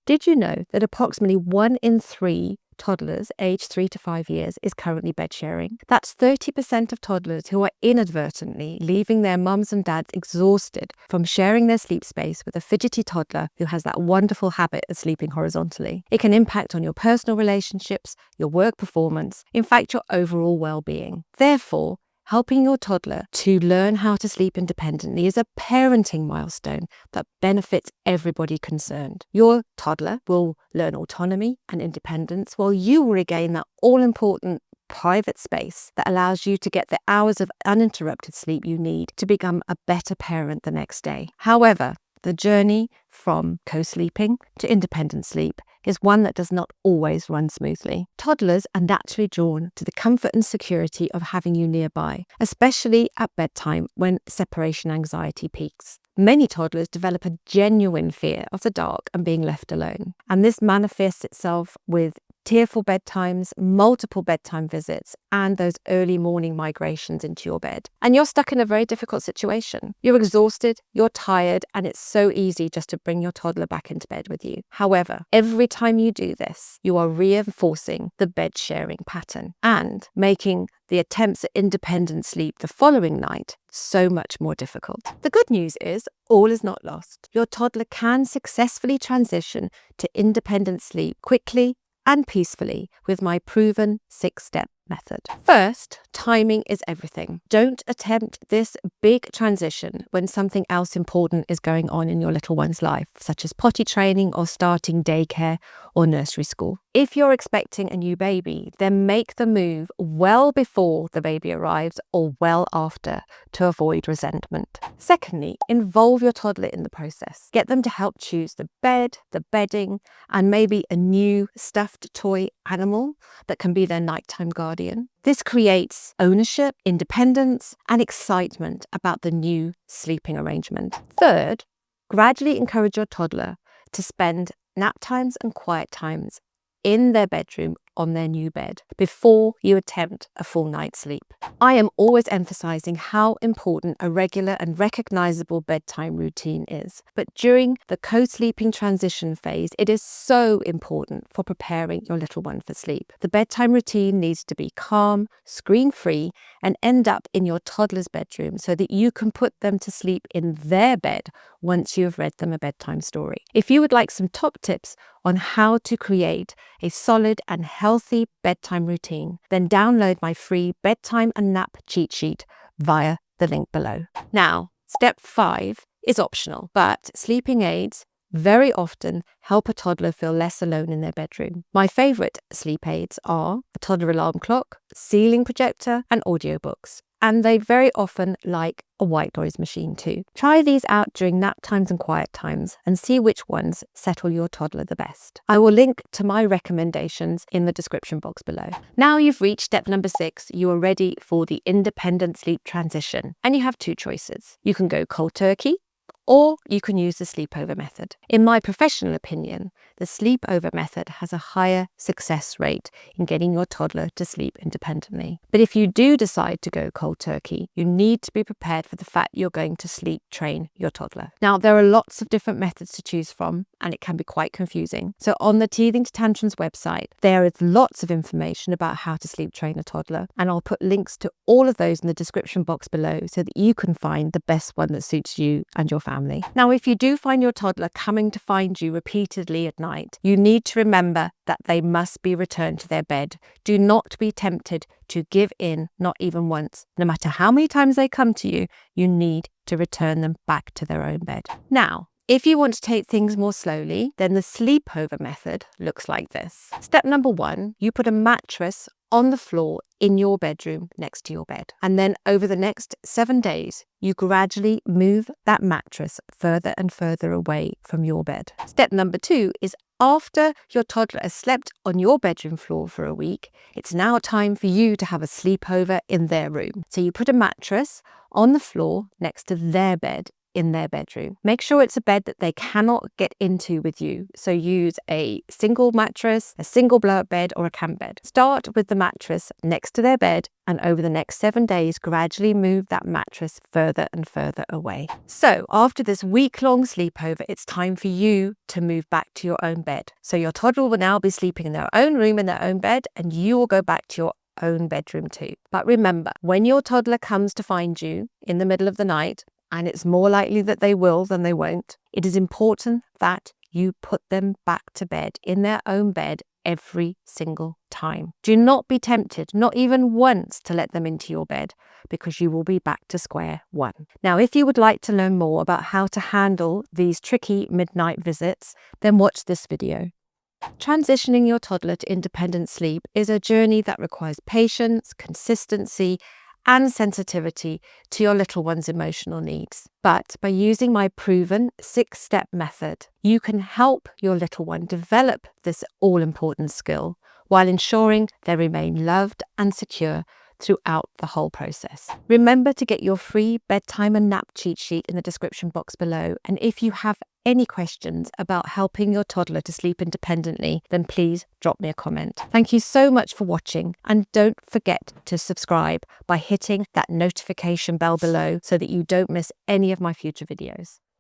Did you know that approximately 1 in 3 toddlers aged 3 to 5 years is currently bed sharing? That's 30% of toddlers who are inadvertently leaving their mums and dads exhausted from sharing their sleep space with a fidgety toddler who has that wonderful habit of sleeping horizontally. It can impact on your personal relationships, your work performance, in fact, your overall well-being. Therefore, helping your toddler to learn how to sleep independently is a parenting milestone that benefits everybody concerned. Your toddler will learn autonomy and independence, while you will regain that all-important private space that allows you to get the hours of uninterrupted sleep you need to become a better parent the next day. However, the journey from co-sleeping to independent sleep is one that does not always run smoothly. Toddlers are naturally drawn to the comfort and security of having you nearby, especially at bedtime when separation anxiety peaks. Many toddlers develop a genuine fear of the dark and being left alone, and this manifests itself with tearful bedtimes, multiple bedtime visits, and those early morning migrations into your bed. And you're stuck in a very difficult situation. You're exhausted, you're tired, and it's so easy just to bring your toddler back into bed with you. However, every time you do this, you are reinforcing the bed sharing pattern and making the attempts at independent sleep the following night so much more difficult. The good news is all is not lost. Your toddler can successfully transition to independent sleep quickly and peacefully with my proven 6-step method. First, timing is everything. Don't attempt this big transition when something else important is going on in your little one's life, such as potty training or starting daycare or nursery school. If you're expecting a new baby, then make the move well before the baby arrives or well after to avoid resentment. Secondly, involve your toddler in the process. Get them to help choose the bed, the bedding, and maybe a new stuffed toy animal that can be their nighttime guardian. This creates ownership, independence, and excitement about the new sleeping arrangement. Third, gradually encourage your toddler to spend nap times and quiet times in their bedroom on their new bed before you attempt a full night's sleep. I am always emphasizing how important a regular and recognizable bedtime routine is, but during the co-sleeping transition phase, it is so important for preparing your little one for sleep. The bedtime routine needs to be calm, screen-free, and end up in your toddler's bedroom so that you can put them to sleep in their bed once you have read them a bedtime story. If you would like some top tips on how to create a solid and healthy bedtime routine, then download my free bedtime and nap cheat sheet via the link below. Now, step 5 is optional, but sleeping aids very often help a toddler feel less alone in their bedroom. My favorite sleep aids are a toddler alarm clock, ceiling projector, and audiobooks. And they very often like a white noise machine too. Try these out during nap times and quiet times and see which ones settle your toddler the best. I will link to my recommendations in the description box below. Now you've reached step number 6, you are ready for the independent sleep transition. And you have 2 choices. You can go cold turkey, or you can use the sleepover method. In my professional opinion, the sleepover method has a higher success rate in getting your toddler to sleep independently. But if you do decide to go cold turkey, you need to be prepared for the fact you're going to sleep train your toddler. Now, there are lots of different methods to choose from, and it can be quite confusing. So on the Teething to Tantrums website, there is lots of information about how to sleep train a toddler, and I'll put links to all of those in the description box below so that you can find the best one that suits you and your family. Now, if you do find your toddler coming to find you repeatedly at night, you need to remember that they must be returned to their bed. Do not be tempted to give in, not even once. No matter how many times they come to you, you need to return them back to their own bed. Now, if you want to take things more slowly, then the sleepover method looks like this. Step number 1, you put a mattress on the floor in your bedroom next to your bed. And then over the next 7 days, you gradually move that mattress further and further away from your bed. Step number 2 is after your toddler has slept on your bedroom floor for a week, it's now time for you to have a sleepover in their room. So you put a mattress on the floor next to their bed in their bedroom. Make sure it's a bed that they cannot get into with you. So use a single mattress, a single blow-up bed, or a camp bed. Start with the mattress next to their bed, and over the next 7 days, gradually move that mattress further and further away. So after this week-long sleepover, it's time for you to move back to your own bed. So your toddler will now be sleeping in their own room, in their own bed, and you will go back to your own bedroom too. But remember, when your toddler comes to find you in the middle of the night, and it's more likely that they will than they won't, it is important that you put them back to bed in their own bed every single time. Do not be tempted, not even once, to let them into your bed, because you will be back to square one. Now, if you would like to learn more about how to handle these tricky midnight visits, then watch this video. Transitioning your toddler to independent sleep is a journey that requires patience, consistency, and sensitivity to your little one's emotional needs. But by using my proven 6-step method, you can help your little one develop this all-important skill while ensuring they remain loved and secure throughout the whole process. Remember to get your free bedtime and nap cheat sheet in the description box below. And if you have any questions about helping your toddler to sleep independently, then please drop me a comment. Thank you so much for watching, and don't forget to subscribe by hitting that notification bell below so that you don't miss any of my future videos.